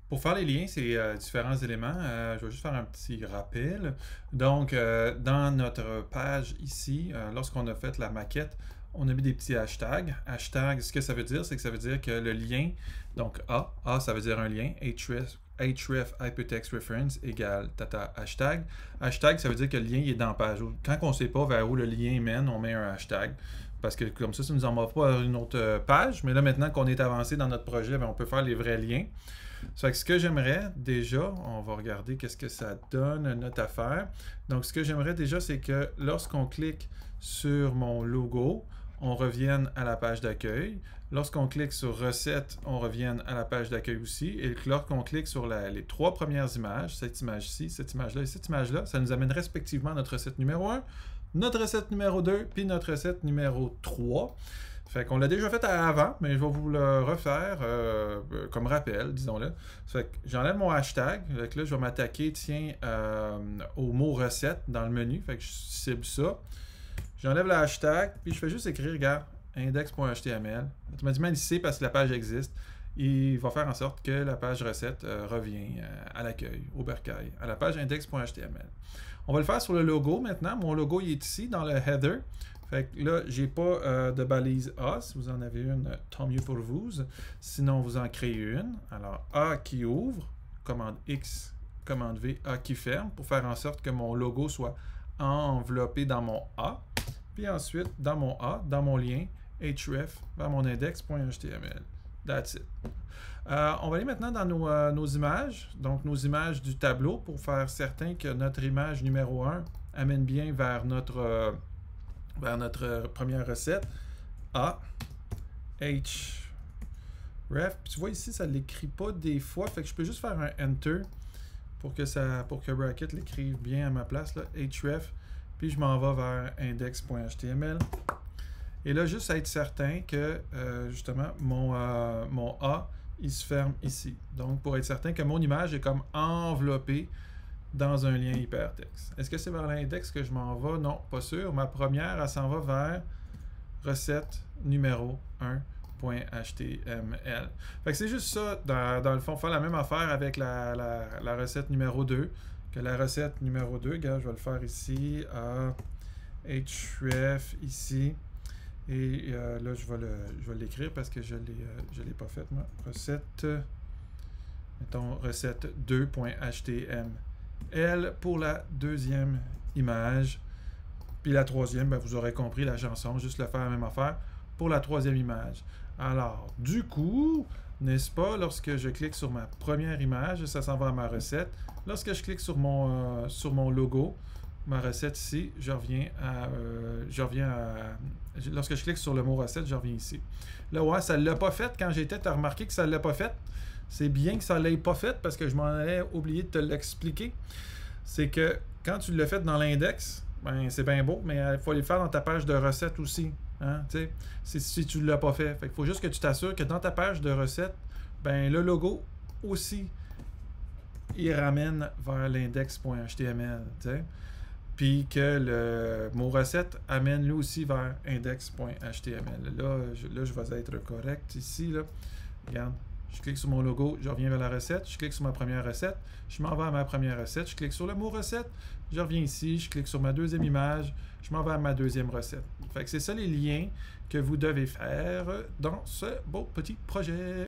Pour faire les liens, c'est différents éléments. Je vais juste faire un petit rappel. Donc, dans notre page ici, lorsqu'on a fait la maquette, on a mis des petits hashtags. Hashtag, ce que ça veut dire, c'est que ça veut dire que le lien, donc A ça veut dire un lien, href hypertext reference égale tata hashtag. Hashtag, ça veut dire que le lien il est dans la page. Quand on ne sait pas vers où le lien mène, on met un hashtag. Parce que comme ça ne nous envoie pas à une autre page. Mais là, maintenant qu'on est avancé dans notre projet, ben, on peut faire les vrais liens. Ça fait que ce que j'aimerais déjà, on va regarder qu'est-ce que ça donne notre affaire. Donc, ce que j'aimerais déjà, c'est que lorsqu'on clique sur mon logo, on revienne à la page d'accueil. Lorsqu'on clique sur Recettes, on revienne à la page d'accueil aussi. Et lorsqu'on clique sur les trois premières images, cette image-ci, cette image-là et cette image-là, ça nous amène respectivement à notre recette numéro 1, notre recette numéro 2, puis notre recette numéro 3. Fait qu'on l'a déjà fait avant, mais je vais vous le refaire comme rappel, disons-le. Fait que j'enlève mon hashtag. Fait que là, je vais m'attaquer, tiens, au mot recette dans le menu. Fait que je cible ça. J'enlève le hashtag, puis je fais juste écrire, regarde, index.html. Automatiquement, il sait parce que la page existe. Il va faire en sorte que la page recette revient à l'accueil, au bercail, à la page index.html. On va le faire sur le logo maintenant. Mon logo il est ici dans le header. Fait que là, j'ai pas de balise A. Si vous en avez une, tant mieux pour vous. Sinon, vous en créez une. Alors, A qui ouvre, commande X, commande V, A qui ferme, pour faire en sorte que mon logo soit enveloppé dans mon A. Puis ensuite, dans mon A, dans mon lien, href vers mon index.html. That's it. On va aller maintenant dans nos images, donc nos images du tableau, pour faire certain que notre image numéro 1 amène bien vers notre première recette. A, H, ref. Puis tu vois ici, ça ne l'écrit pas des fois, fait que je peux juste faire un Enter pour que Bracket l'écrive bien à ma place, là, href. Puis je m'en vais vers index.html. Et là, juste à être certain que, justement, mon A, il se ferme ici. Donc, pour être certain que mon image est comme enveloppée dans un lien hypertexte. Est-ce que c'est vers l'index que je m'en vais? Non, pas sûr. Ma première, elle s'en va vers recette numéro 1.html. Fait que c'est juste ça, dans le fond, faire la même affaire avec la recette numéro 2 que la recette numéro 2. Regarde, je vais le faire ici, href ici. Et là, je vais l'écrire parce que je l'ai pas fait, moi. Recette, mettons, recette 2.html pour la deuxième image. Puis la troisième, ben, vous aurez compris la chanson, juste le faire la même affaire pour la troisième image. Alors, du coup, n'est-ce pas, lorsque je clique sur ma première image, ça s'en va à ma recette. Lorsque je clique sur mon logo, ma recette ici, je reviens à... lorsque je clique sur le mot recette, je reviens ici. Là, ouais, ça ne l'a pas fait quand j'étais. Tu as remarqué que ça ne l'a pas fait. C'est bien que ça ne l'ait pas fait parce que je m'en ai oublié de te l'expliquer. C'est que quand tu l'as fait dans l'index, ben, c'est bien beau, mais il faut le faire dans ta page de recette aussi. Hein, si tu ne l'as pas fait. Fait qu'il faut juste que tu t'assures que dans ta page de recette, ben, le logo aussi, il ramène vers l'index.html. Puis que le mot recette amène lui aussi vers index.html. Là, je vais être correct ici. Là. Regarde, je clique sur mon logo, je reviens vers la recette, je clique sur ma première recette, je m'en vais à ma première recette, je clique sur le mot recette, je reviens ici, je clique sur ma deuxième image, je m'en vais à ma deuxième recette. Fait que c'est ça les liens que vous devez faire dans ce beau petit projet.